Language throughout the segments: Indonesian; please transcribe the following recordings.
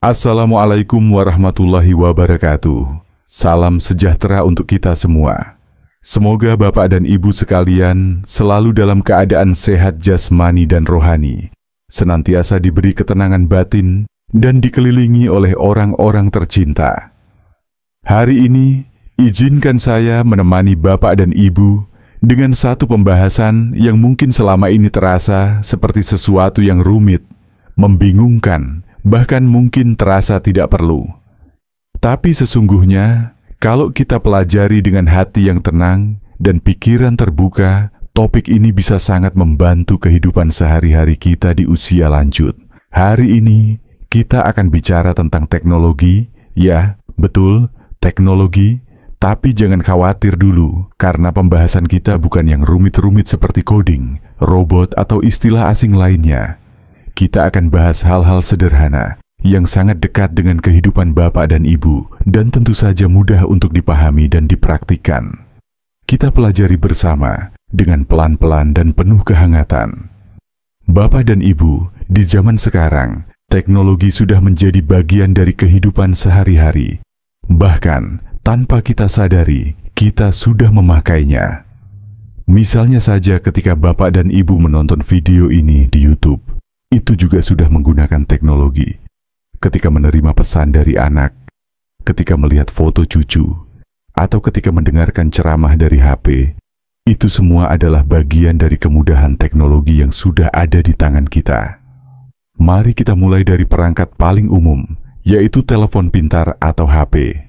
Assalamualaikum warahmatullahi wabarakatuh. Salam sejahtera untuk kita semua. Semoga Bapak dan Ibu sekalian selalu dalam keadaan sehat jasmani dan rohani, senantiasa diberi ketenangan batin dan dikelilingi oleh orang-orang tercinta. Hari ini, izinkan saya menemani Bapak dan Ibu dengan satu pembahasan yang mungkin selama ini terasa seperti sesuatu yang rumit, membingungkan, bahkan mungkin terasa tidak perlu. Tapi sesungguhnya, kalau kita pelajari dengan hati yang tenang dan pikiran terbuka, topik ini bisa sangat membantu kehidupan sehari-hari kita di usia lanjut. Hari ini, kita akan bicara tentang teknologi, ya, betul, teknologi, tapi jangan khawatir dulu, karena pembahasan kita bukan yang rumit-rumit seperti coding, robot, atau istilah asing lainnya. Kita akan bahas hal-hal sederhana yang sangat dekat dengan kehidupan Bapak dan Ibu dan tentu saja mudah untuk dipahami dan dipraktikkan. Kita pelajari bersama dengan pelan-pelan dan penuh kehangatan. Bapak dan Ibu, di zaman sekarang, teknologi sudah menjadi bagian dari kehidupan sehari-hari. Bahkan, tanpa kita sadari, kita sudah memakainya. Misalnya saja ketika Bapak dan Ibu menonton video ini di YouTube, itu juga sudah menggunakan teknologi. Ketika menerima pesan dari anak, ketika melihat foto cucu, atau ketika mendengarkan ceramah dari HP, itu semua adalah bagian dari kemudahan teknologi yang sudah ada di tangan kita. Mari kita mulai dari perangkat paling umum, yaitu telepon pintar atau HP.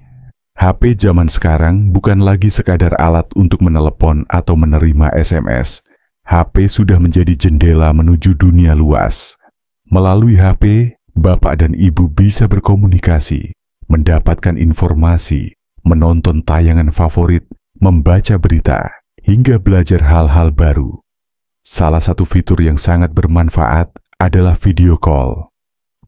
HP zaman sekarang bukan lagi sekadar alat untuk menelepon atau menerima SMS. HP sudah menjadi jendela menuju dunia luas. Melalui HP, Bapak dan Ibu bisa berkomunikasi, mendapatkan informasi, menonton tayangan favorit, membaca berita, hingga belajar hal-hal baru. Salah satu fitur yang sangat bermanfaat adalah video call.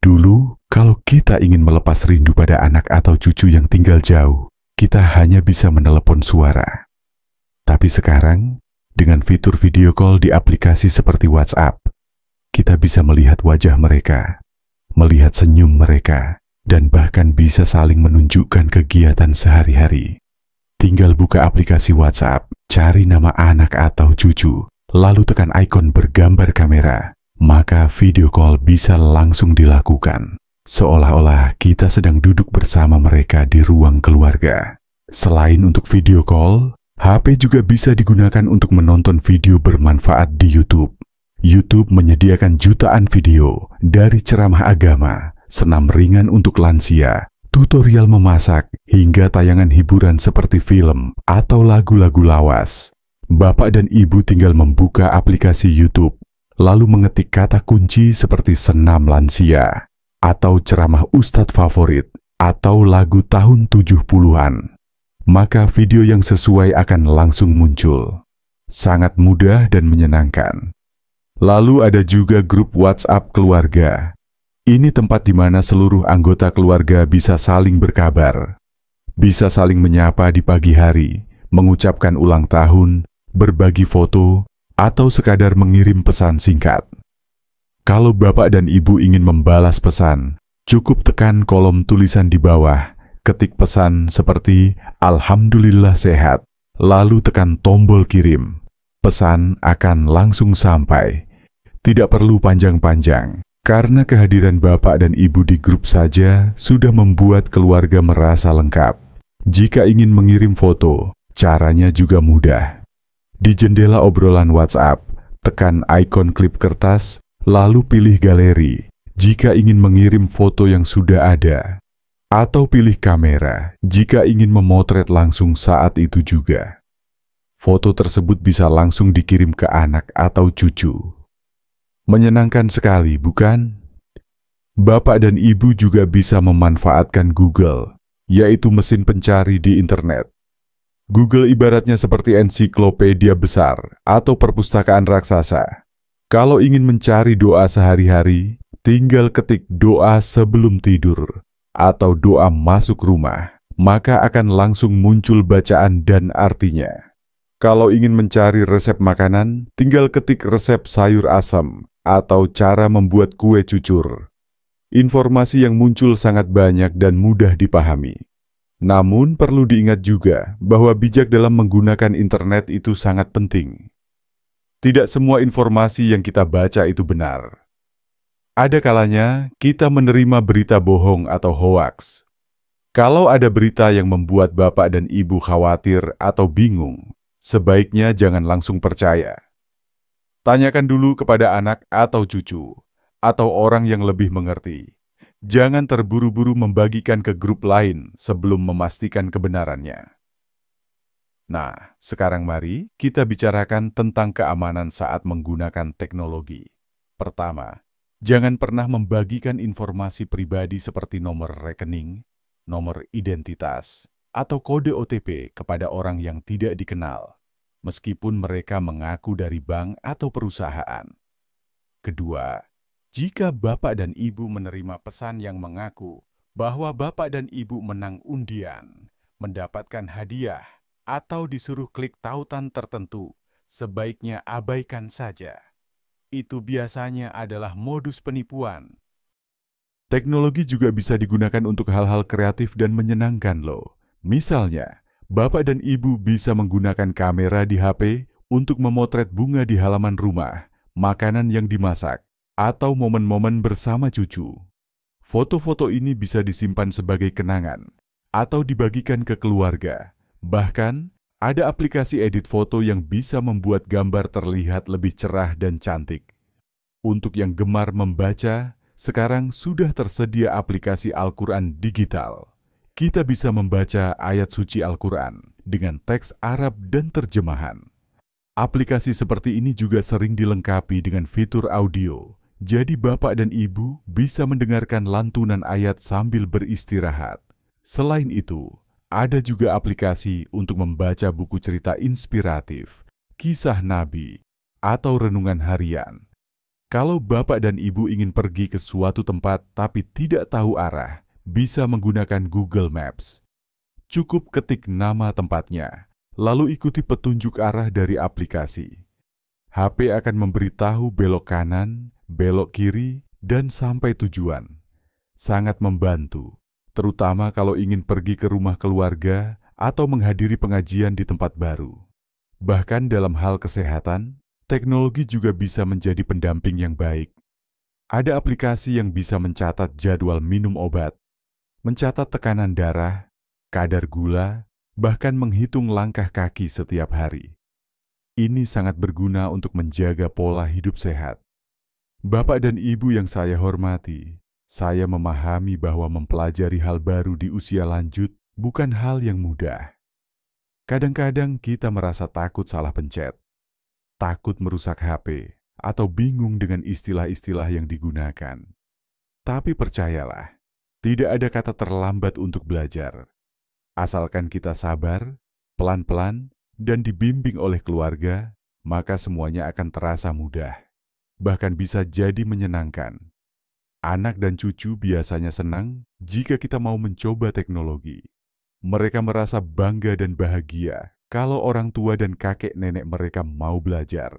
Dulu, kalau kita ingin melepas rindu pada anak atau cucu yang tinggal jauh, kita hanya bisa menelepon suara. Tapi sekarang, dengan fitur video call di aplikasi seperti WhatsApp, kita bisa melihat wajah mereka, melihat senyum mereka, dan bahkan bisa saling menunjukkan kegiatan sehari-hari. Tinggal buka aplikasi WhatsApp, cari nama anak atau cucu, lalu tekan ikon bergambar kamera, maka video call bisa langsung dilakukan, seolah-olah kita sedang duduk bersama mereka di ruang keluarga. Selain untuk video call, HP juga bisa digunakan untuk menonton video bermanfaat di YouTube. YouTube menyediakan jutaan video dari ceramah agama, senam ringan untuk lansia, tutorial memasak, hingga tayangan hiburan seperti film atau lagu-lagu lawas. Bapak dan Ibu tinggal membuka aplikasi YouTube, lalu mengetik kata kunci seperti senam lansia, atau ceramah ustadz favorit, atau lagu tahun 70-an. Maka video yang sesuai akan langsung muncul. Sangat mudah dan menyenangkan. Lalu ada juga grup WhatsApp keluarga. Ini tempat di mana seluruh anggota keluarga bisa saling berkabar. Bisa saling menyapa di pagi hari, mengucapkan ulang tahun, berbagi foto, atau sekadar mengirim pesan singkat. Kalau Bapak dan Ibu ingin membalas pesan, cukup tekan kolom tulisan di bawah, ketik pesan seperti "Alhamdulillah sehat", lalu tekan tombol kirim. Pesan akan langsung sampai. Tidak perlu panjang-panjang, karena kehadiran Bapak dan Ibu di grup saja sudah membuat keluarga merasa lengkap. Jika ingin mengirim foto, caranya juga mudah. Di jendela obrolan WhatsApp, tekan ikon klip kertas, lalu pilih galeri jika ingin mengirim foto yang sudah ada. Atau pilih kamera jika ingin memotret langsung saat itu juga. Foto tersebut bisa langsung dikirim ke anak atau cucu. Menyenangkan sekali, bukan? Bapak dan Ibu juga bisa memanfaatkan Google, yaitu mesin pencari di internet. Google ibaratnya seperti ensiklopedia besar atau perpustakaan raksasa. Kalau ingin mencari doa sehari-hari, tinggal ketik doa sebelum tidur atau doa masuk rumah, maka akan langsung muncul bacaan dan artinya. Kalau ingin mencari resep makanan, tinggal ketik resep sayur asam atau cara membuat kue cucur. Informasi yang muncul sangat banyak dan mudah dipahami. Namun perlu diingat juga bahwa bijak dalam menggunakan internet itu sangat penting. Tidak semua informasi yang kita baca itu benar. Ada kalanya kita menerima berita bohong atau hoaks. Kalau ada berita yang membuat bapak dan ibu khawatir atau bingung, sebaiknya jangan langsung percaya. Tanyakan dulu kepada anak atau cucu, atau orang yang lebih mengerti. Jangan terburu-buru membagikan ke grup lain sebelum memastikan kebenarannya. Nah, sekarang mari kita bicarakan tentang keamanan saat menggunakan teknologi. Pertama, jangan pernah membagikan informasi pribadi seperti nomor rekening, nomor identitas, atau kode OTP kepada orang yang tidak dikenal, meskipun mereka mengaku dari bank atau perusahaan. Kedua, jika bapak dan ibu menerima pesan yang mengaku bahwa bapak dan ibu menang undian, mendapatkan hadiah, atau disuruh klik tautan tertentu, sebaiknya abaikan saja. Itu biasanya adalah modus penipuan. Teknologi juga bisa digunakan untuk hal-hal kreatif dan menyenangkan loh. Misalnya, bapak dan ibu bisa menggunakan kamera di HP untuk memotret bunga di halaman rumah, makanan yang dimasak, atau momen-momen bersama cucu. Foto-foto ini bisa disimpan sebagai kenangan atau dibagikan ke keluarga. Bahkan, ada aplikasi edit foto yang bisa membuat gambar terlihat lebih cerah dan cantik. Untuk yang gemar membaca, sekarang sudah tersedia aplikasi Al-Quran digital. Kita bisa membaca ayat suci Al-Quran dengan teks Arab dan terjemahan. Aplikasi seperti ini juga sering dilengkapi dengan fitur audio. Jadi bapak dan ibu bisa mendengarkan lantunan ayat sambil beristirahat. Selain itu, ada juga aplikasi untuk membaca buku cerita inspiratif, kisah nabi, atau renungan harian. Kalau bapak dan ibu ingin pergi ke suatu tempat tapi tidak tahu arah, bisa menggunakan Google Maps. Cukup ketik nama tempatnya, lalu ikuti petunjuk arah dari aplikasi. HP akan memberitahu belok kanan, belok kiri, dan sampai tujuan. Sangat membantu, terutama kalau ingin pergi ke rumah keluarga atau menghadiri pengajian di tempat baru. Bahkan dalam hal kesehatan, teknologi juga bisa menjadi pendamping yang baik. Ada aplikasi yang bisa mencatat jadwal minum obat, mencatat tekanan darah, kadar gula, bahkan menghitung langkah kaki setiap hari. Ini sangat berguna untuk menjaga pola hidup sehat. Bapak dan ibu yang saya hormati, saya memahami bahwa mempelajari hal baru di usia lanjut bukan hal yang mudah. Kadang-kadang kita merasa takut salah pencet, takut merusak HP, atau bingung dengan istilah-istilah yang digunakan. Tapi percayalah, tidak ada kata terlambat untuk belajar. Asalkan kita sabar, pelan-pelan, dan dibimbing oleh keluarga, maka semuanya akan terasa mudah. Bahkan bisa jadi menyenangkan. Anak dan cucu biasanya senang jika kita mau mencoba teknologi. Mereka merasa bangga dan bahagia kalau orang tua dan kakek nenek mereka mau belajar.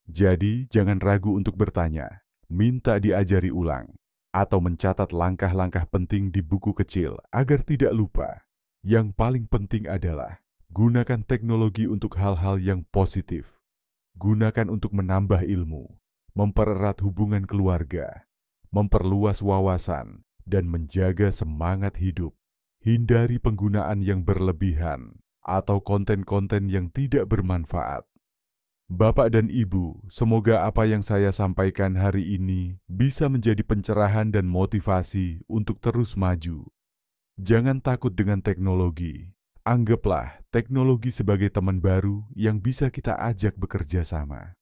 Jadi, jangan ragu untuk bertanya, minta diajari ulang, atau mencatat langkah-langkah penting di buku kecil agar tidak lupa. Yang paling penting adalah, gunakan teknologi untuk hal-hal yang positif. Gunakan untuk menambah ilmu, mempererat hubungan keluarga, memperluas wawasan, dan menjaga semangat hidup. Hindari penggunaan yang berlebihan atau konten-konten yang tidak bermanfaat. Bapak dan Ibu, semoga apa yang saya sampaikan hari ini bisa menjadi pencerahan dan motivasi untuk terus maju. Jangan takut dengan teknologi. Anggaplah teknologi sebagai teman baru yang bisa kita ajak bekerja sama.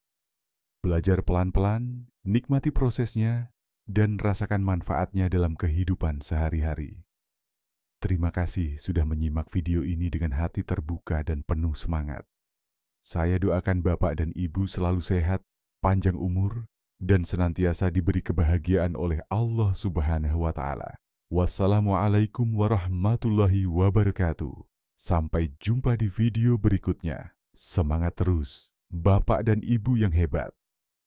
Belajar pelan-pelan, nikmati prosesnya, dan rasakan manfaatnya dalam kehidupan sehari-hari. Terima kasih sudah menyimak video ini dengan hati terbuka dan penuh semangat. Saya doakan Bapak dan Ibu selalu sehat, panjang umur, dan senantiasa diberi kebahagiaan oleh Allah Subhanahu wa Ta'ala. Wassalamualaikum warahmatullahi wabarakatuh. Sampai jumpa di video berikutnya. Semangat terus, Bapak dan Ibu yang hebat.